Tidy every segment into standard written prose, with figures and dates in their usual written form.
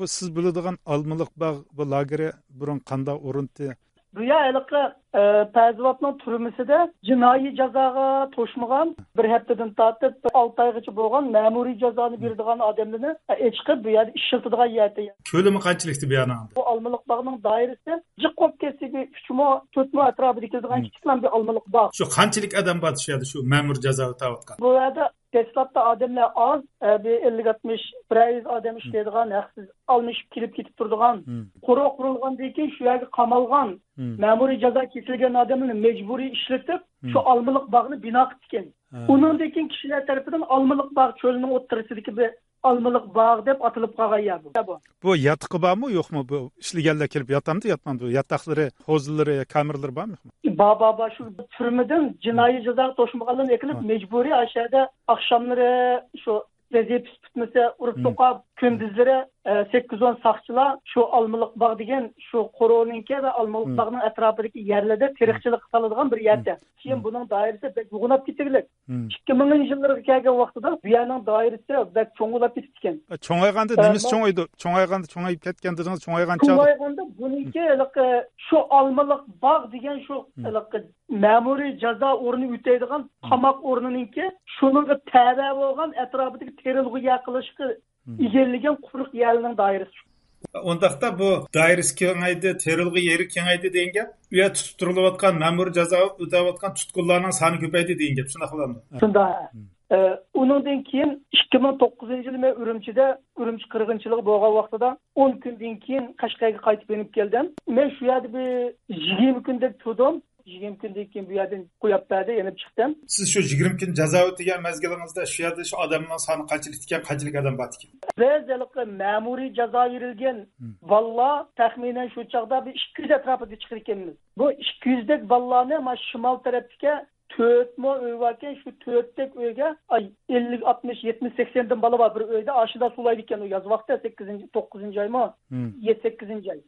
Bu siz biladigan Almılık bağ bu lageri burun qanda o'rinti. Bu yerlikqa Pəzivatның türməsində cinayi cəzağa toşmagan bir həftədən tartıb 6 aygacha bo'lgan ma'muriy jazoni beradigan odamlarni chiqib bu yerda ishlatadigan yerda. Ko'lami qanchalikdi bu yana? Bu Almılık bağının dairəsi jiqob kesibi 3 mo 4 mo atrofida keladigan kichiklan bir Almılık bağ. Şu qanchalik odam bor shu yerda shu ma'mur jazo o'tayotgan? Bu yerda Teslatda adamlar az, bir 50-60 100 adam işleydigan, haqsiz almışıp kelip ketip turdigan, quruq qurilgandan keyin shu yerga qamalgan, ma'muriy jazo kesilgan odamlarni mecburiy ishlatib, shu Almılık bağını bino qilgan. Undan keyin kishilar tarafidan Almılık bağ cho'lining o'ttirisidagi bir Almılık bağ deb atılib qolgan yer bu. Bu yataqı bormi, yo'qmi? Bu ishlaganlar kelib yotamdi, yotmamdi? Yataqlari, hozirlari, kameralari bormi? Baba shu turmadan jinoiy jazoga to'shmaganlarni ekilib mecburiy aşağıda akşamları şu vaziyet tutmasa urib soqab kunduzlari 8-10 saqchilar shu Almılık bağ degan shu qo'rovninki va Almılık bağning atrofidagi yerlarda teriqchilik qiladigan bir yerda. Keyin buning doirasi bek yo'g'inab ketdilar. 2000-yillarga kelgan vaqtida bu yerning doirasi bek cho'ng'ilab ketgan. Cho'ng'ayganda nimiz cho'ng'aydi? Cho'ng'ayganda cho'ng'ayib ketgan dedingiz, cho'ng'ayganda cho'ng'ayganda buniki shu Almılık bağ degan shu ma'muriy jazo o'rni o'taydigan qamoq o'rnininki shuningga tabe bo'lgan atrofidagi terilg'i qilishga egallagan quruq yerning doirasi. Ondaqda bu doirasi kengaydi, terilg'i yeri kengaydi degan gap, u yer tutib turilayotgan ma'muriy jazo o'tayotgan tutqunlarning soni ko'paydi degan gap, shunday qilamdi. Shunday. Undan keyin 2009-yil men Urumchi qirg'inchiligi bo'lgan vaqtida 10 kundan keyin Qashqarga qaytib kelib keldim. Men shu yerda bir 20 kundek turdim. 20 kundan keyin bu yerdan qo'yib berdi, yana chiqdim. Siz shu 20 kun jazo o'tagan mazgilingizda shu yerda shu odamlar soni qanchalik ekan, qanchalik odam bor ekan? Ba'zilikqa ma'muriy jazo berilgan balla taxminan shu chaqda bir 200 atrofida chiqar ekanmiz. Bu 200 dek ballarni mana shimol tarafga 4 mo uy varken şu 4 tek uyga 50 60 70 80 dan bala var bir uyda aşıda sulaydı iken o yaz vakti 8. 9. ay mı 7 8. ay.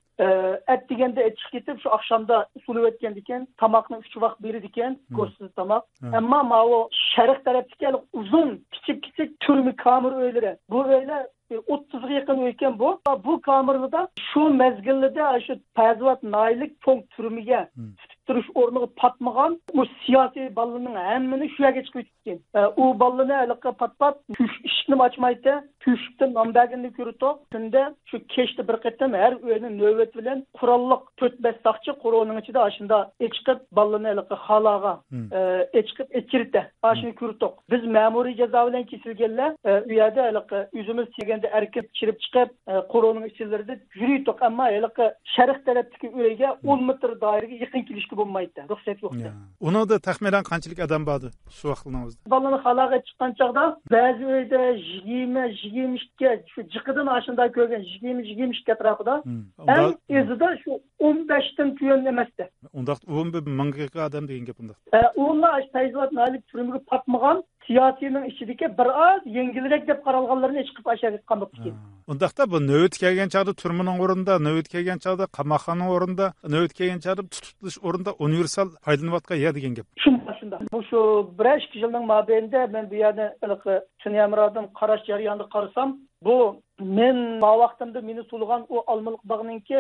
Et degende et çıkıp şu akşamda sulayıp etken diken tamakını 3 vakt biri diken koşsuz tamak. Ama ma o şerq taraftaki uzun küçük türmü kamır öylere. Bu öyle 30'a yakın ülken bu. Bu kamerada şu mezgillerde şu Pəzivat naylik çok türmüge tutuş ornuğu patmagan bu siyasi ballının hemmini şu yerge çıkıp gitken. O ballını alaka patpat işini açmaydı. Tüşükten nambagini körütü. Şimdi şu keşte bir qetem her öğünün nöbet bilen kurallık 4-5 sakçı koronun içinde aşında çıkıp ballını alaka halaga çıkıp etkirdi. Aşını körütü. Biz memuri ceza bilen kesilgenler üyede alaka yüzümüz çekende erkek çirip çıkıp koronun içlerinde yürüyürdük ama alaka şerq taraftaki üyege 10 metre dairege yakın kilişki bulmaydı. Ruhsat yoktu. Onu da tahminen kaçlık adam vardı şu vaxtınızda? Ballını halaga çıkan çağda bazı öyde 20-22 şu çıkıdın aşında körgen 20-22 etrafında en azıda şu 15'ten tüyen emesti. Onda 11 mangaka adam deyin gap onda. Onlar Pəzivat nalik türümüge patmagan siyasinin içindeki bir az yengilirek dep qaralganlarını çıkıp aşağı qamak diken. Ondaqda bu nöbet kelgan chaqda turmaning o'rnida, nöbet kelgan chaqda qamoqxona o'rnida, nöbet kelgan chaqda tutilish o'rnida universal foydalanayotgan yer degan gap. Shunda. Bu şu 1-2 yilning mobaynida men bu yerda Çinyamradan qarash jarayonida qarasam, bu men ma vaqtimda meni sulgan o Almılık bağınınki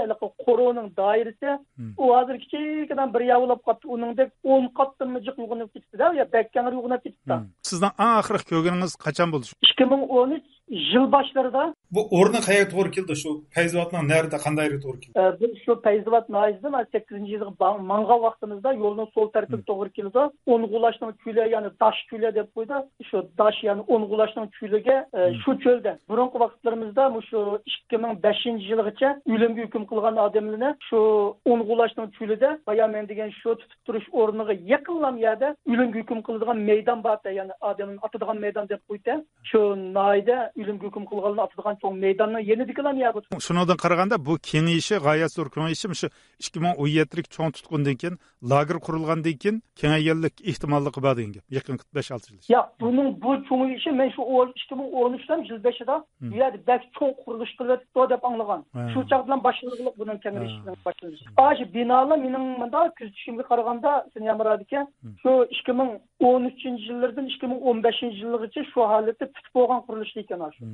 qo'rovning doirasi o hozir kichikdan bir yavlab qoldi. Uningdek 10 qatdan jiq uyg'unib ketdi-da, ya bekkanlar uyg'unib ketdi. Sizdan eng oxirgi ko'rganingiz qachon bo'ldi? 2013 yıl başlarida. Bu o'rni qayerga to'g'ri keldi? Shu Pəzivatning nerede, qanday yerga to'g'ri keldi? Biz şu Pəzivat nayizdan 8. yılga manga vaqtimizda yo'lning sol tarafiga to'g'ri keldi. O'ng'ulashning küyle yani daş küyle deb qo'ydi. Şu daş yani o'ng'ulashning küylege şu çölde. Burunqi vaqtlarimizda şu 2005 yılgacha o'limga hukm qilgan odamlarni şu o'ng'ulashning küylede baya men degan şu tutib turish o'rniga yaqinlam yerda o'limga hukm qiladigan maydon bor, yani odamning atadigan maydon deb qo'ydi. Şu nayda o'limga hukm qilganlarni atadigan cho'ng maydonni yeni dikilan yer bu. Shundan qaraganda bu kengayishi g'oyat zo'r kengayishi shu 2017lik cho'ng tutqundan keyin lager qurilgandan keyin kengayganlik ehtimolligi bor degan gap. Yaqin 5-6 yil. Ya bunun bu cho'ngishi men şu 2013dan yil 5da bu yerda bak cho'ng qurilish qilyapti deb anglagan. Shu chaq bilan boshlanganlik bunun kengayishidan boshlanishi. Aşı binalar mening menda kuzatishimga qaraganda sen yamradiki şu 2013 yillardan 2015 yilgacha şu holatda tutib bo'lgan qurilish ekan aşı.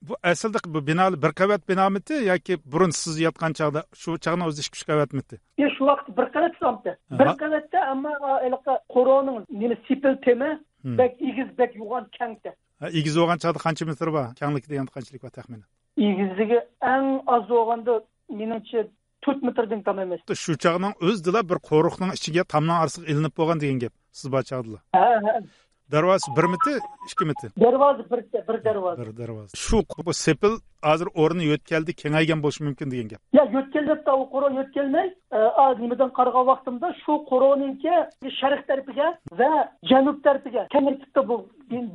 Bu aslida bu bino bir qavat binomiti yoki burun siz yotgan chog'da shu chog'ni o'zi 2 qavatmiti? Şu vaqt bir qavat samtı. Bir qavatda amma iliqa qo'roning nima sipil temi bek igiz bek yuğan kengte. Igiz bo'lgan chog'da qancha metr bor? Kengligi degan qanchalik bor taxminan? İgizligi eng az bo'lganda menimcha 4 metrdan kam emas. Shu chog'ning o'zida bir qo'riqning ichiga tomdan orsiq ilinib bo'lgan degan gap. Siz bor chog'da. Ha. Darvoza 1 metr, 2 metr. Darvoza bir darvoza. Bir darvoza. Shu bu sepil hozir o'rni yo'tkaldi, kengaygan bo'lishi mumkin degan gap. Ya yo'tkalda u qoro yo'tkalmay, nimadan qaragan vaqtimda shu qoroninki sharq tarafiga va janub tarafiga kengaytibdi bu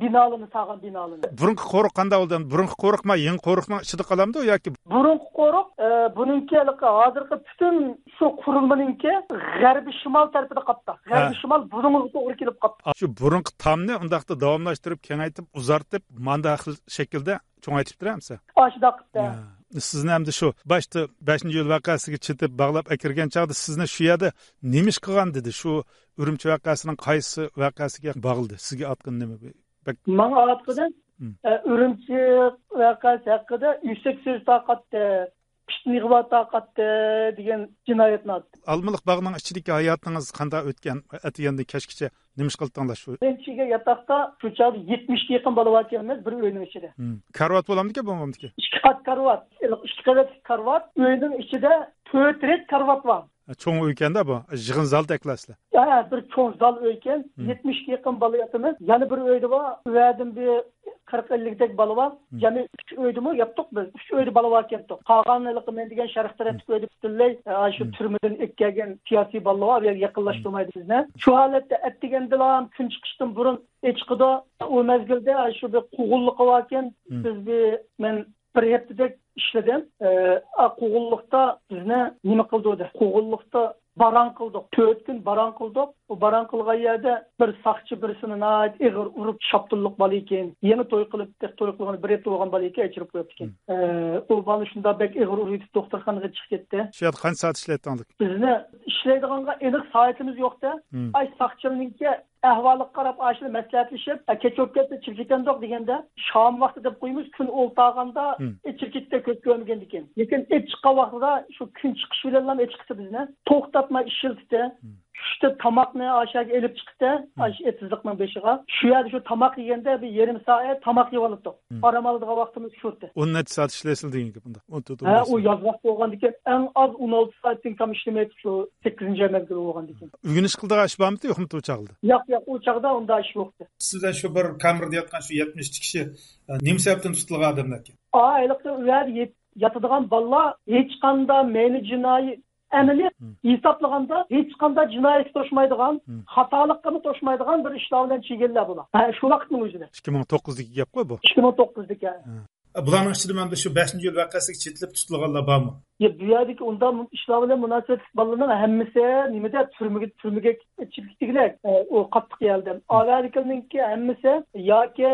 binolini sağan binolini. Burunqi qo'riq qanday bo'ldi? Burunqi qo'riqma, yangi qo'riqning ichida qolamdi yoki burunqi qo'riq buningki hozirgi butun shu qurilmaninki g'arbiy shimol tarafida qoldi. G'arbiy shimol burunqiga to'g'ri kelib qoldi. Shu burunqi tomni undaqda davomlashtirib, kengaytib, uzartib, manda xil shaklda cho'ngaytib turamsa? Oshdoqda. Sizni hamda shu boshda 5-yo'l voqeasiga chitib bog'lab akirgan chog'da sizni shu yerda nemish qilgan dedi? Shu Urumchi voqeasining qaysi voqeasiga bog'ildi? Sizga atqan nima? Menga atqidan Urumchi voqeasi haqida yüksek söz taqatdi, pishniqva taqatdi degan jinoyatni atdi. Almaliq bog'ning ichidagi hayotingiz qanday o'tgan? Atiyanda kechgacha nima qildinglar shu? Birinchiga yotoqda shu chog'da 70 ga yaqin bola bor ekanmiz bir uyning ichida. Karvat bo'lamdiki, bo'lmamdiki? 2 qat karvat, 2 qavat karvat, uyning ichida 4 ret karvat bor. Cho'ng uy ekanda bu, yig'in zal deklaslar. Bir cho'ng zal uy ekan, 70 ga yaqin bola yotimiz. Yana bir uyda bor, uyadan bir 40-50 dek bola bor. Yana 3 uydimi yotdik biz. 3 uyda bola bor ekan. Qolganligi men degan sharq tarafdagi uyda butunlay shu turmadan ekkagan siyosiy bola bor, yaqinlashtirmaydi bizni. Shu holatda atdigandilar kun chiqishdan burun chiqdi. U mezgilda shu bir qug'ullik bor ekan. Biz men bir haftadak ishladim. Qug'ullikda bizni nima qildi? Qug'ullikda baran qildik. 4 kun baran qildik. Bu baran qilgan yerda bir saqchi birisini nayt ig'ir urib shaptulliq bola ekan. Yeni to'y qilib, to'y qilgan bir hafta bo'lgan bola ekan, ichirib qo'yibdi ekan. U bola shunda bek ig'ir urib doktorxonaga chiqib ketdi. Shu yerda qancha soat ishlatdingiz? Bizni ishlaydiganga aniq soatimiz yo'qda. Ay saqchininki ahvoli qarab ashni maslahatlashib, kechib ketdi, chirkitandoq deganda, shom vaqti deb qo'ymiz, kun o'ltaganda chirkitda ko'p ko'rmagan ekan. Lekin chiqqan vaqtida shu kun chiqish bilan chiqdi bizni. To'xtatmay ishildi. Şuşta tamakni aşağı elip çıktı, etsizlikning beshiga. Shu yerda shu tamak yeganda bir yarım saat tamak yeb olibdi. Aramaldigan vaqtimiz shurdi. 10 soat ishlaysiz degan bunda. O yoz vaqti bo'lgan ekan, eng az 16 soatdan kam ishlamaydi shu 8-mezgil bo'lgan ekan. Uyinish qildigan ish bormi, yo'qmi u chaqda? Yo'q, u chaqda unda ish yo'qdi. Sizdan shu bir kamerada yotgan shu 70 kishi nima sababdan tutilgan odamlar ekan? Ayliqda u yerda yotadigan bolalar hech qanday meni jinoiy amaliyat hisoblaganda hech qanday jinoyatga to'shmaydigan, xatolikqa to'shmaydigan bir ishlar bilan chegarlar bular. Shu vaqtning o'zida. 2009dagi gap qo'y bu. 2009dagi. Bularning ichida mana shu 5-yo'l voqeasiga chetlab tutilganlar bormi? Bu yerdagi unda ishlar bilan munosabat bolalarning hammasi nimada turmaga chiptigilar o qattiq yeldim. Avvalgininki hammasi yoki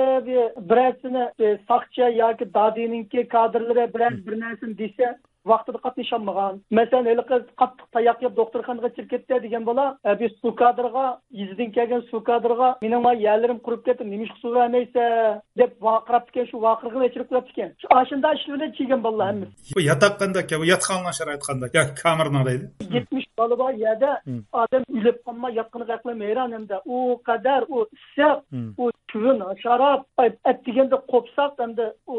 birisini saqchi yoki dadininki kadrlari bilan bir narsani desa vaqtida qatnashammagan. Masalan, hali qiz qattiq tayoq yeb doktorxonaga chiqib ketdi degan bola, biz su kadrga, izdan kelgan su kadrga, mening ma yerlarim qurib ketdi, nimish suv vermaysa deb vaqirab ekan, shu vaqirga o'chirib qo'yibdi ekan. Shu ashunda ishlarni chekgan bolalar hammasi. Bu yataqanda, bu yatqanlar sharoit qanday? Ya kamerning deydi. 70 bola bor yerda odam ulib qolma, yaqiniga aqlamayran hamda u qadar u issiq, u kuvin, sharab, atdiganda qo'psaq hamda u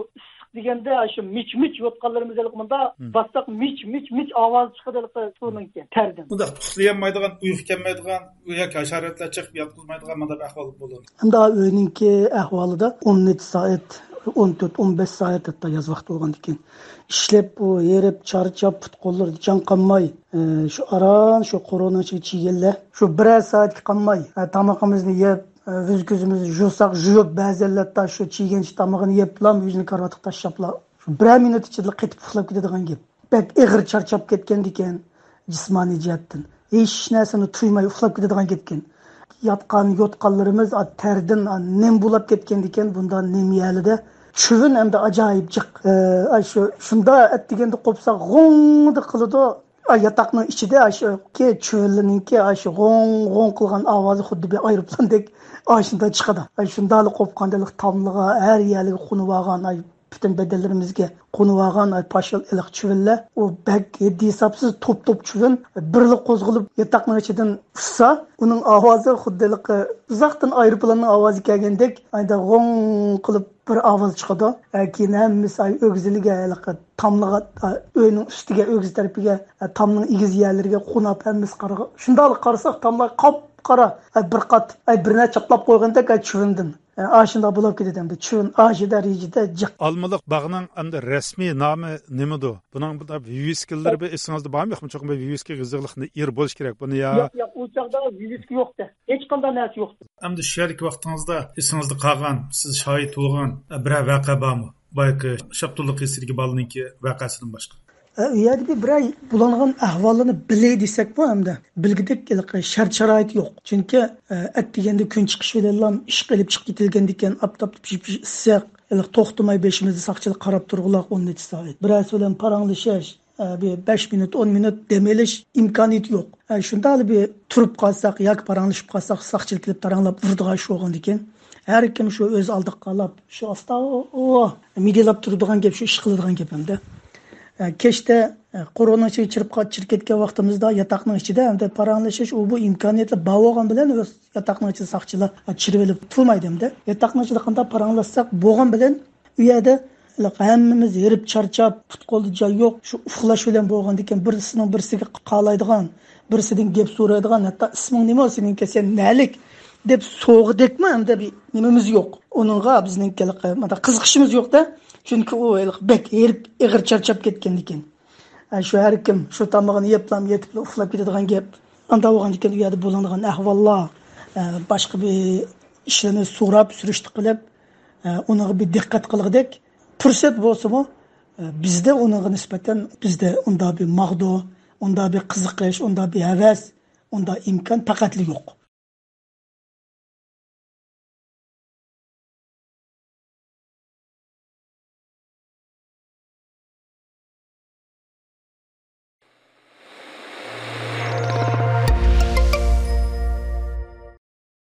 deganda shu mich yotqanlarimiz bunda bassaq mich ovoz chiqadi suvninki tardan. Bunda uxlayolmaydigan, uyqu kelmaydigan yoki hasharotlar chiqib yotqizmaydigan bunday ahvol bo'ladi. Hamda uyninki ahvolida 17 soat 14-15 soat hatta yoz vaqt bo'lgan ekan. Ishlab bu yerib charchab put qo'llar jon qolmay shu aran shu qoroning ichiga chiganlar shu 1 soat qolmay tamoqimizni yeb yüzümüzü jursak juyup ba'zilarda shu chiyganchi tamog'ini yeblam yuzini karvatga tashlablar shu 1 minut ichida qaytib uxlab ketadigan gap. Bak ig'ir charchab ketgan ekan jismoniy jihatdan. Hech narsani tuymay uxlab ketadigan ketgan. Yotqanlarimiz terdan nem bo'lib ketgan ekan. Bundan nem yalida chuvin hamda ajoyib jiq. Shunda atdiganda qo'psa g'ongdi qiladi. Yataqning ichida shu cho'lninki shu g'ong qilgan ovozi xuddi bir aeroplandek ashunda chiqadi. Shundalik qo'pqandalik tomliga har yerga qo'nib olgan bütün bedenlerimizge konuvagan paşal ılık çüvünle o bek yedi hesapsız top çüvün birlik kozgulup yatakның içinden uçsa onun avazı xuddilik uzaktan aeroplanın avazı gelgendek ayda gong kılıp bir avaz çıkıdı. Keyin hemmisi ögüzülüge tamlığa önün üstüge ögüz tarafiga tamның igiz yerleriga qonap hemmisi qaraga şundaq qarasak tamlar qara bir qat birine çaplap qo'ygandek çüvündün. Aşında bulup gidedim de çün aşıda ricide cık. Almalık bağının anda resmi namı nimidu? Bunun da viviskilleri bir esingizde var mı? Çok bir viviski gızıqlıqni yer bolish kerak buni ya. Yo'q, u chaqda viviski yo'qdi. Hech qanday narsa yo'qdi. Endi shulik vaqtingizda esingizda qolgan, siz shohid bo'lgan bir vaqa bormi? Balki Shabtulla Qisirgi bolaninki vaqasidan boshqa. Yani bir ay bulanğan ahvalını biley desek bu hem de bilgidik şart şarait yok. Çünkü et degende gün çıkış verelim, iş qilib chiqib ketilgendikken aptap issiq, to'xtamay beşimizni saqchilik qarab turg'ular 17 saat. Bir ay bilan paranglashsh, bir 5 minut 10 minut demelish imkoniyati yo'q. Shunda bir turib qolsak yoki paranglashib qolsak saqchilik qilib taranglab urdigan shu bo'lgandikan. Har kim shu o'z oldiga qalab, shu asta o midilab turadigan gap, shu ish qiladigan gap hamda. Keşte korona çirketken vaktimizde yatakның içinde hem de paranlaşış o bu imkaniyetle bağıgan bilen öz yatakның içinde sakçılar çirvelip tutmaydı hem de yatakның içinde kanda paranlaşsak boğan bilen üyede hemmimiz yerip çarçap tutkoldu cay yok şu uflaş bilen boğan diken birisinin birisiga qalaydigan birisining gep so'raydigan hatta isming nima seninki sen nelik deb so'g'dek mi hem de bir nimamiz yok onunga bizning qiziqishimiz yok da. Çünkü o bek erip egir çarçap ketken diken. Şu her kim şu tamağını yetip uflap gidadigan gap. Anda bolgan diken uyada bolanadigan ahvallar başka bir işlerini so'rab surishti qilib, ona bir diqqat qilgidek fursat bo'lsa-mu, bizde ona nisbatan bizde unda bir mag'du, unda bir qiziqish, unda bir havas, unda imkon faqatli yo'q.